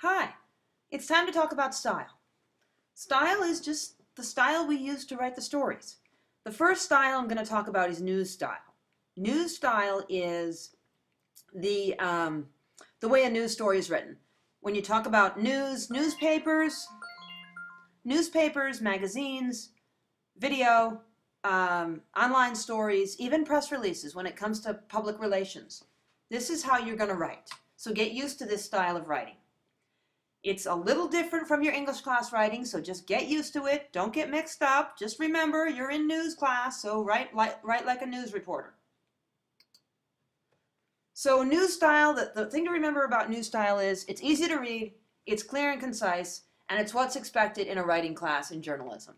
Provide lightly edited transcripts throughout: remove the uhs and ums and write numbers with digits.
Hi, it's time to talk about style. Style is just the style we use to write the stories. The first style I'm going to talk about is news style. News style is the way a news story is written. When you talk about newspapers, magazines, video, online stories, even press releases when it comes to public relations. This is how you're going to write. So get used to this style of writing. It's a little different from your English class writing, so just get used to it. Don't get mixed up. Just remember, you're in news class, so write like a news reporter. So news style, the thing to remember about news style is it's easy to read, it's clear and concise, and it's what's expected in a writing class in journalism.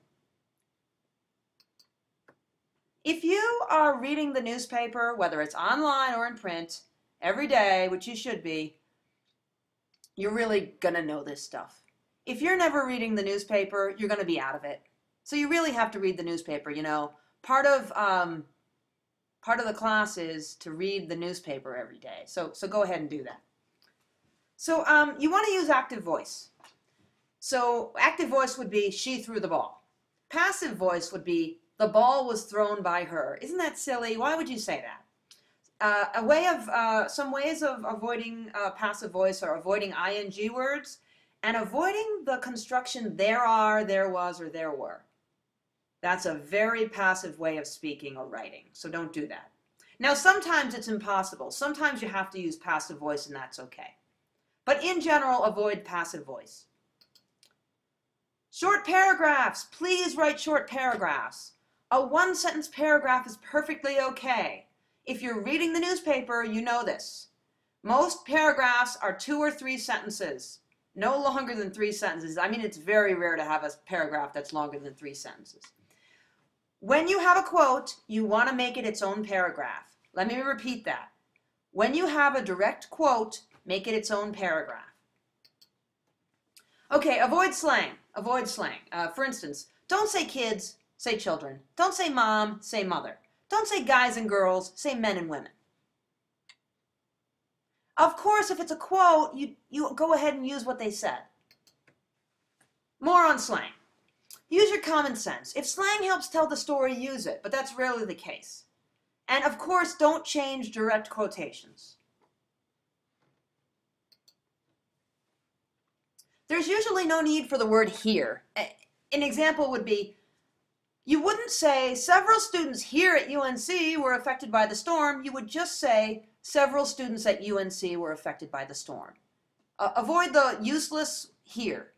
If you are reading the newspaper, whether it's online or in print, every day, which you should be, you're really going to know this stuff. If you're never reading the newspaper, you're going to be out of it. So you really have to read the newspaper, you know. Part of the class is to read the newspaper every day. So go ahead and do that. So you want to use active voice. So active voice would be, she threw the ball. Passive voice would be, the ball was thrown by her. Isn't that silly? Why would you say that? Some ways of avoiding passive voice are avoiding ing words and avoiding the construction there are, there was, or there were. That's a very passive way of speaking or writing, so don't do that. Now, sometimes it's impossible. Sometimes you have to use passive voice, and that's okay. But in general, avoid passive voice. Short paragraphs. Please write short paragraphs. A one-sentence paragraph is perfectly okay. If you're reading the newspaper, you know this. Most paragraphs are 2 or 3 sentences, no longer than 3 sentences. I mean, it's very rare to have a paragraph that's longer than 3 sentences. When you have a quote, you want to make it its own paragraph. Let me repeat that. When you have a direct quote, make it its own paragraph. Okay, avoid slang. Avoid slang. For instance, don't say kids, say children. Don't say mom, say mother. Don't say guys and girls, say men and women. Of course, if it's a quote, you go ahead and use what they said. More on slang. Use your common sense. If slang helps tell the story, use it, but that's rarely the case. And of course, don't change direct quotations. There's usually no need for the word here. An example would be, you wouldn't say, several students here at UNC were affected by the storm. You would just say, several students at UNC were affected by the storm. Avoid the useless here.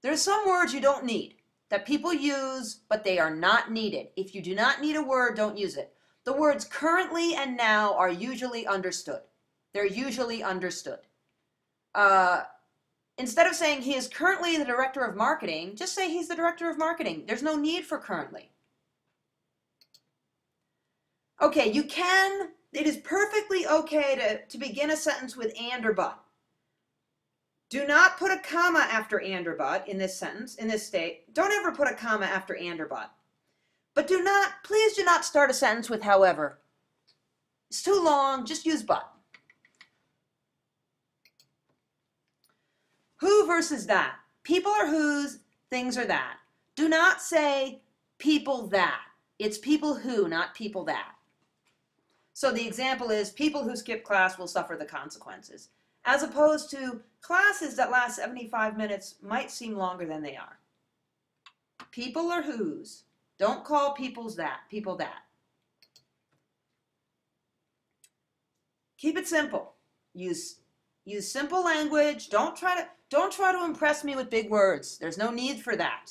There's some words you don't need, that people use, but they are not needed. If you do not need a word, don't use it. The words currently and now are usually understood. They're usually understood. Instead of saying he is currently the director of marketing, just say he's the director of marketing. There's no need for currently. Okay, it is perfectly okay to begin a sentence with and or but. Do not put a comma after and or but in this sentence, in this state. Don't ever put a comma after and or but. But please do not start a sentence with however. It's too long, just use but. Who versus that. People are whose, things are that. Do not say people that. It's people who, not people that. So the example is, people who skip class will suffer the consequences. As opposed to, classes that last 75 minutes might seem longer than they are. People are whose. Don't call people that. Keep it simple. Use simple language. Don't try to impress me with big words. There's no need for that.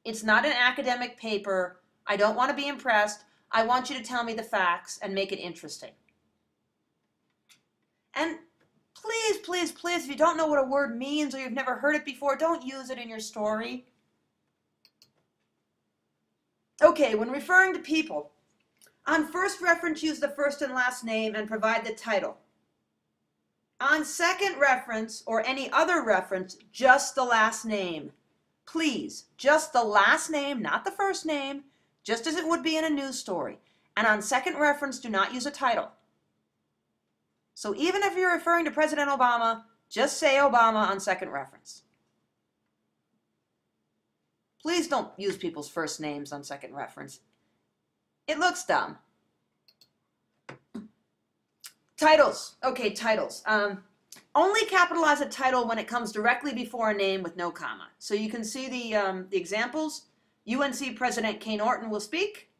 It's not an academic paper. I don't want to be impressed. I want you to tell me the facts and make it interesting. And please, please, please, if you don't know what a word means or you've never heard it before, don't use it in your story. Okay, when referring to people, on first reference, use the first and last name and provide the title. On second reference, or any other reference, just the last name. Please, just the last name, not the first name, just as it would be in a news story. And on second reference, do not use a title. So even if you're referring to President Obama, just say Obama on second reference. Please don't use people's first names on second reference. It looks dumb. Titles. Okay, titles. Only capitalize a title when it comes directly before a name with no comma. So you can see the examples. UNC President K. Norton will speak.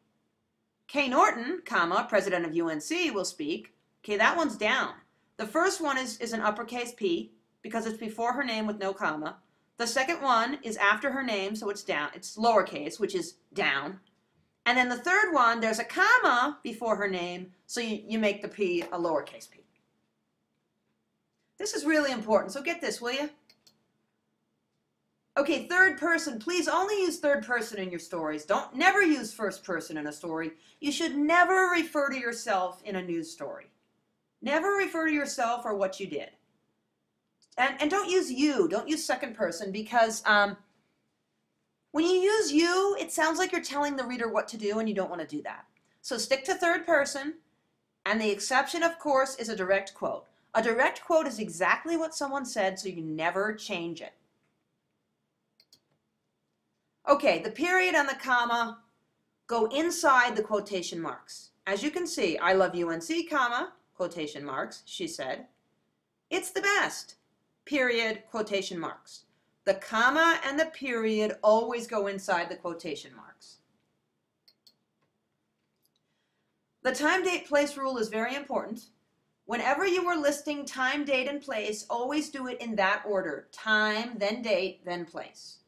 K. Norton, comma, President of UNC will speak. Okay, that one's down. The first one is an uppercase P because it's before her name with no comma. The second one is after her name, so it's down. It's lowercase, which is down. And then the third one, there's a comma before her name, so you make the P a lowercase p. This is really important, so get this, will you? Okay, third person. Please only use third person in your stories. Never use first person in a story. You should never refer to yourself in a news story. Never refer to yourself or what you did. And don't use you. Don't use second person because when you use you, it sounds like you're telling the reader what to do, and you don't want to do that. So stick to third person, and the exception, of course, is a direct quote. A direct quote is exactly what someone said, so you never change it. Okay, the period and the comma go inside the quotation marks. As you can see, I love UNC, comma, quotation marks, she said. It's the best, period, quotation marks. The comma and the period always go inside the quotation marks. The time, date, place rule is very important. Whenever you are listing time, date, and place, always do it in that order. Time, then date, then place.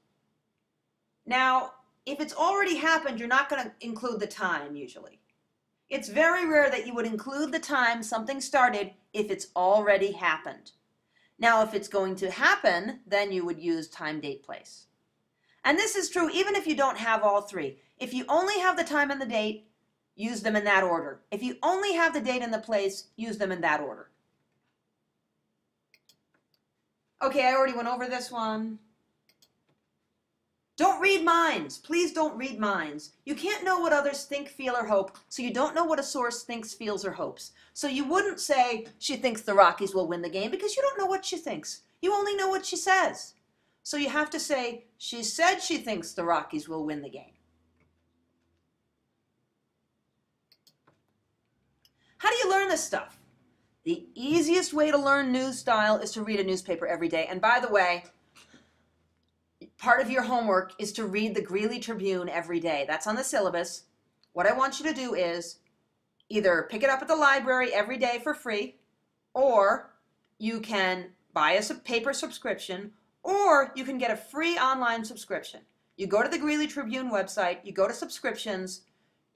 Now, if it's already happened, you're not going to include the time usually. It's very rare that you would include the time something started if it's already happened. Now, if it's going to happen, then you would use time, date, place. And this is true even if you don't have all three. If you only have the time and the date, use them in that order. If you only have the date and the place, use them in that order. Okay, I already went over this one. Don't read minds. Please don't read minds. You can't know what others think, feel, or hope, so you don't know what a source thinks, feels, or hopes. So you wouldn't say she thinks the Rockies will win the game because you don't know what she thinks. You only know what she says. So you have to say, she said she thinks the Rockies will win the game. How do you learn this stuff? The easiest way to learn news style is to read a newspaper every day. And by the way, part of your homework is to read the Greeley Tribune every day. That's on the syllabus. What I want you to do is either pick it up at the library every day for free, or you can buy a paper subscription, or you can get a free online subscription. You go to the Greeley Tribune website, you go to subscriptions,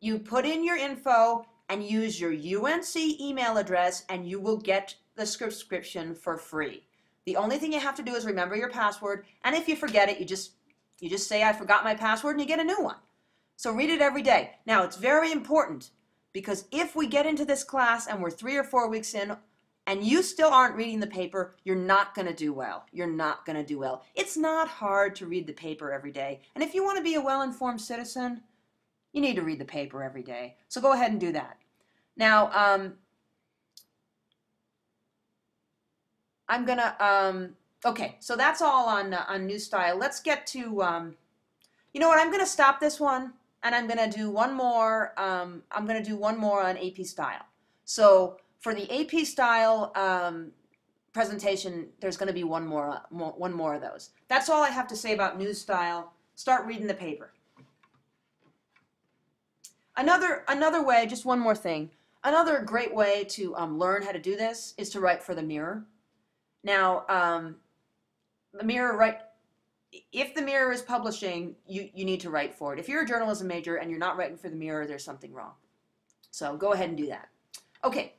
you put in your info, and use your UNC email address, and you will get the subscription for free. The only thing you have to do is remember your password, and if you forget it, you just say, I forgot my password, and you get a new one. So read it every day. Now, it's very important, because if we get into this class and we're 3 or 4 weeks in, and you still aren't reading the paper, you're not going to do well. You're not going to do well. It's not hard to read the paper every day, and if you want to be a well-informed citizen, you need to read the paper every day. So go ahead and do that. Now, I'm going to, okay, so that's all on news style. Let's get to, you know what, I'm going to stop this one, and I'm going to do one more, I'm going to do one more on AP style. So for the AP style presentation, there's going to be one more of those. That's all I have to say about news style. Start reading the paper. Another way, just one more thing, another great way to learn how to do this is to write for the Mirror. Now, the Mirror, if the Mirror is publishing, you need to write for it. If you're a journalism major and you're not writing for the Mirror, there's something wrong. So go ahead and do that. Okay,